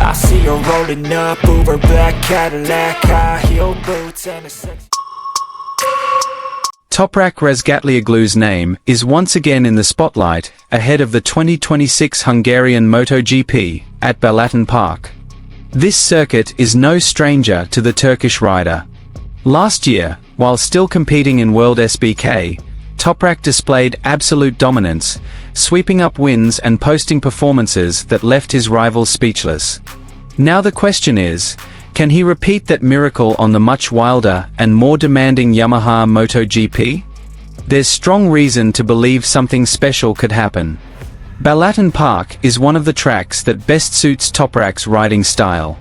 I see her rolling up, Uber black Cadillac, high heel boots and a sex. Toprack Razgatlioglu's name is once again in the spotlight ahead of the 2026 Hungarian Moto GP at Balaton Park. This circuit is no stranger to the Turkish rider. Last year, while still competing in World SBK, Toprack displayed absolute dominance, sweeping up wins and posting performances that left his rivals speechless. Now the question is, can he repeat that miracle on the much wilder and more demanding Yamaha Moto GP? There's strong reason to believe something special could happen. Balaton Park is one of the tracks that best suits Toprack's riding style.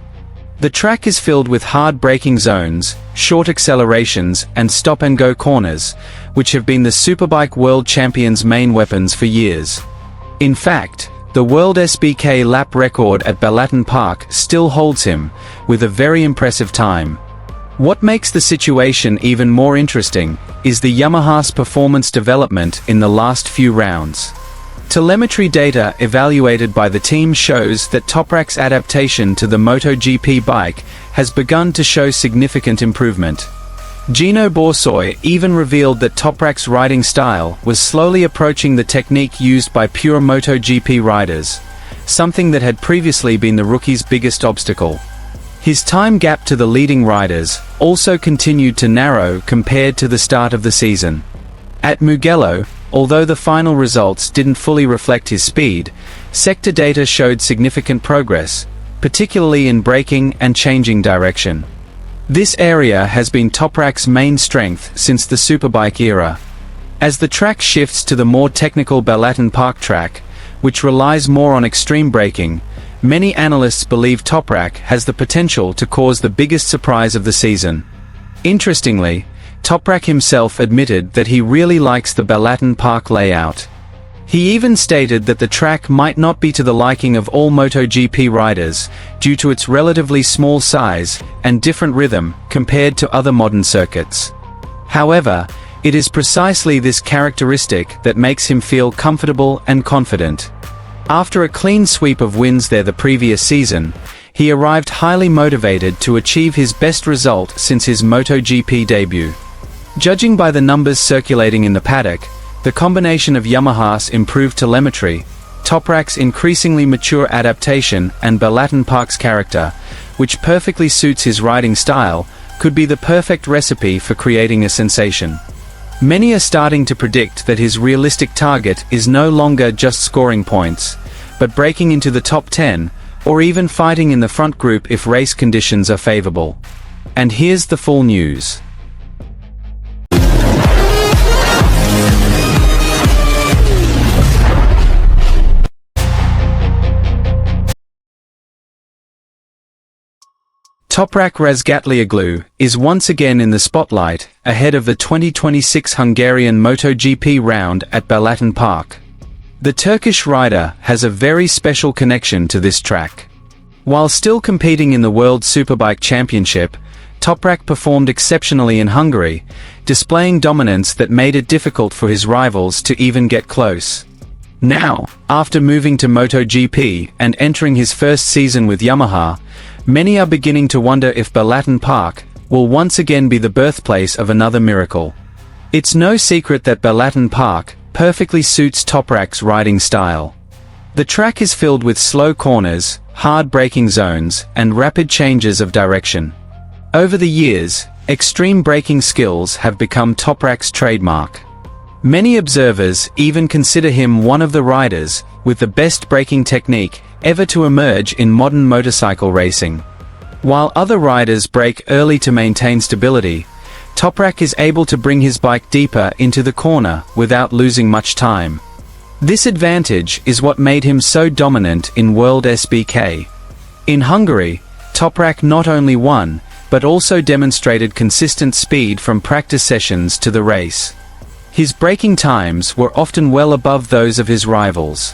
The track is filled with hard braking zones, short accelerations and stop-and-go corners, which have been the Superbike World Champion's main weapons for years. In fact, the World SBK lap record at Balaton Park still holds him, with a very impressive time. What makes the situation even more interesting is the Yamaha's performance development in the last few rounds. Telemetry data evaluated by the team shows that Toprack's adaptation to the MotoGP bike has begun to show significant improvement. Gino Borsoy even revealed that Toprack's riding style was slowly approaching the technique used by pure MotoGP riders, something that had previously been the rookie's biggest obstacle. His time gap to the leading riders also continued to narrow compared to the start of the season. At Mugello, although the final results didn't fully reflect his speed, sector data showed significant progress, particularly in braking and changing direction. This area has been Toprack's main strength since the Superbike era. As the track shifts to the more technical Balaton Park track, which relies more on extreme braking, many analysts believe Toprack has the potential to cause the biggest surprise of the season. Interestingly, Toprack himself admitted that he really likes the Balaton Park layout. He even stated that the track might not be to the liking of all MotoGP riders, due to its relatively small size and different rhythm compared to other modern circuits. However, it is precisely this characteristic that makes him feel comfortable and confident. After a clean sweep of wins there the previous season, he arrived highly motivated to achieve his best result since his MotoGP debut. Judging by the numbers circulating in the paddock, the combination of Yamaha's improved telemetry, Toprack's increasingly mature adaptation and Balaton Park's character, which perfectly suits his riding style, could be the perfect recipe for creating a sensation. Many are starting to predict that his realistic target is no longer just scoring points, but breaking into the top 10, or even fighting in the front group if race conditions are favorable. And here's the full news. Toprack Razgatlioglu is once again in the spotlight ahead of the 2026 Hungarian MotoGP round at Balaton Park. The Turkish rider has a very special connection to this track. While still competing in the World Superbike Championship, Toprack performed exceptionally in Hungary, displaying dominance that made it difficult for his rivals to even get close. Now, after moving to MotoGP and entering his first season with Yamaha, many are beginning to wonder if Balaton Park will once again be the birthplace of another miracle. It's no secret that Balaton Park perfectly suits Toprack's riding style. The track is filled with slow corners, hard braking zones, and rapid changes of direction. Over the years, extreme braking skills have become Toprack's trademark. Many observers even consider him one of the riders with the best braking technique ever to emerge in modern motorcycle racing. While other riders brake early to maintain stability, Toprack is able to bring his bike deeper into the corner without losing much time. This advantage is what made him so dominant in World SBK. In Hungary, Toprack not only won, but also demonstrated consistent speed from practice sessions to the race. His braking times were often well above those of his rivals.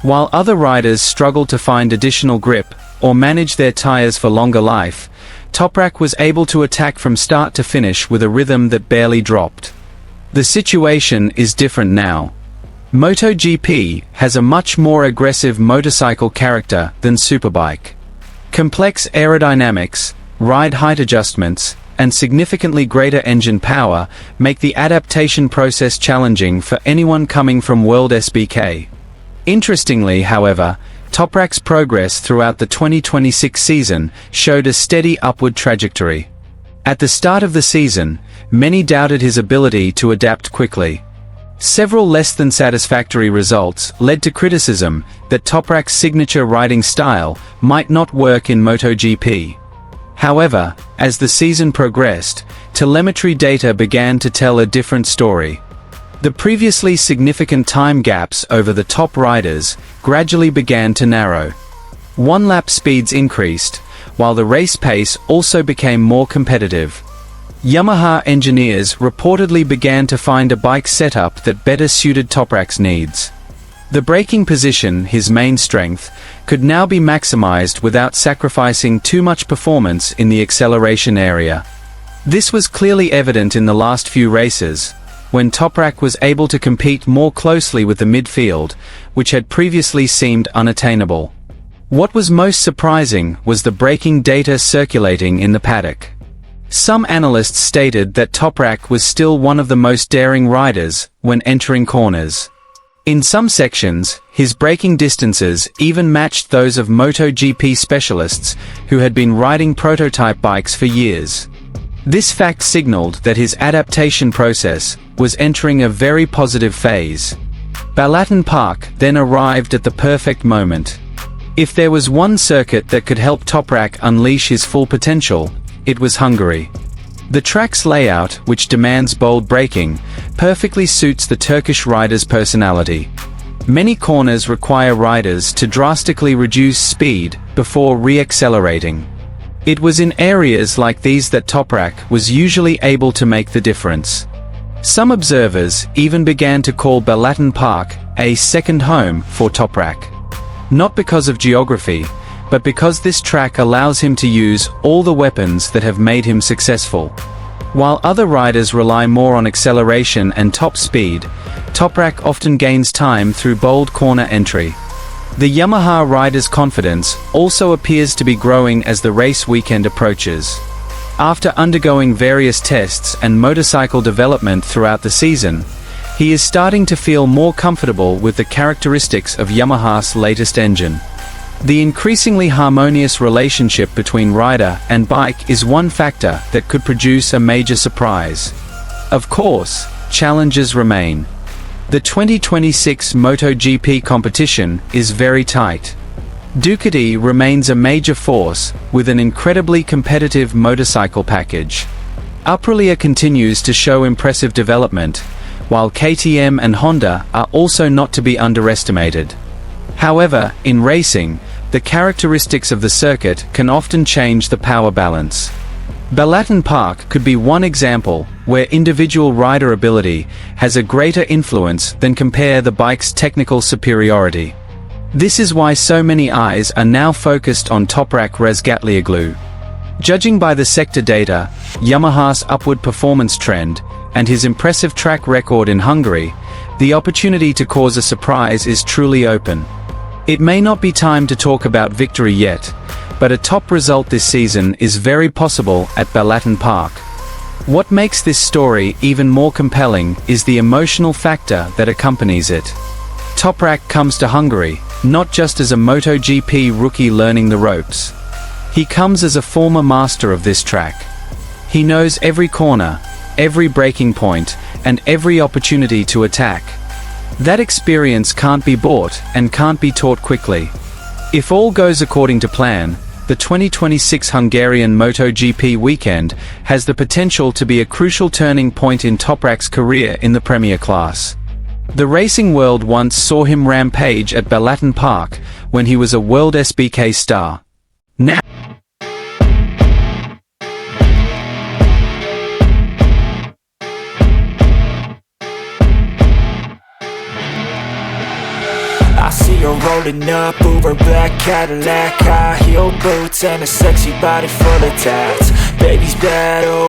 While other riders struggled to find additional grip or manage their tires for longer life, Toprack was able to attack from start to finish with a rhythm that barely dropped. The situation is different now. MotoGP has a much more aggressive motorcycle character than Superbike. Complex aerodynamics, ride height adjustments, and significantly greater engine power make the adaptation process challenging for anyone coming from World SBK. Interestingly, however, Toprack's progress throughout the 2026 season showed a steady upward trajectory. At the start of the season, many doubted his ability to adapt quickly. Several less than satisfactory results led to criticism that Toprack's signature riding style might not work in MotoGP. However, as the season progressed, telemetry data began to tell a different story. The previously significant time gaps over the top riders gradually began to narrow. One-lap speeds increased, while the race pace also became more competitive. Yamaha engineers reportedly began to find a bike setup that better suited Toprack's needs. The braking position, his main strength, could now be maximized without sacrificing too much performance in the acceleration area. This was clearly evident in the last few races, when Toprack was able to compete more closely with the midfield, which had previously seemed unattainable. What was most surprising was the braking data circulating in the paddock. Some analysts stated that Toprack was still one of the most daring riders when entering corners. In some sections, his braking distances even matched those of MotoGP specialists who had been riding prototype bikes for years. This fact signaled that his adaptation process was entering a very positive phase. Balaton Park then arrived at the perfect moment. If there was one circuit that could help Toprack unleash his full potential, it was Hungary. The track's layout, which demands bold braking, perfectly suits the Turkish rider's personality. Many corners require riders to drastically reduce speed before re-accelerating. It was in areas like these that Toprack was usually able to make the difference. Some observers even began to call Balaton Park a second home for Toprack. Not because of geography, but because this track allows him to use all the weapons that have made him successful. While other riders rely more on acceleration and top speed, Toprack often gains time through bold corner entry. The Yamaha rider's confidence also appears to be growing as the race weekend approaches. After undergoing various tests and motorcycle development throughout the season, he is starting to feel more comfortable with the characteristics of Yamaha's latest engine. The increasingly harmonious relationship between rider and bike is one factor that could produce a major surprise. Of course, challenges remain. The 2026 MotoGP competition is very tight. Ducati remains a major force, with an incredibly competitive motorcycle package. Aprilia continues to show impressive development, while KTM and Honda are also not to be underestimated. However, in racing, the characteristics of the circuit can often change the power balance. Balaton Park could be one example where individual rider ability has a greater influence than compare the bike's technical superiority. This is why so many eyes are now focused on Toprack Razgatlioglu. Judging by the sector data, Yamaha's upward performance trend, and his impressive track record in Hungary, the opportunity to cause a surprise is truly open. It may not be time to talk about victory yet, but a top result this season is very possible at Balaton Park. What makes this story even more compelling is the emotional factor that accompanies it. Toprack comes to Hungary, not just as a MotoGP rookie learning the ropes. He comes as a former master of this track. He knows every corner, every braking point, and every opportunity to attack. That experience can't be bought and can't be taught quickly. If all goes according to plan, the 2026 Hungarian MotoGP weekend has the potential to be a crucial turning point in Toprack's career in the Premier class. The racing world once saw him rampage at Balaton Park when he was a World SBK star. Now I see her rolling up, Uber black Cadillac, high heel boots and a sexy body full of tats. Baby's bad, oh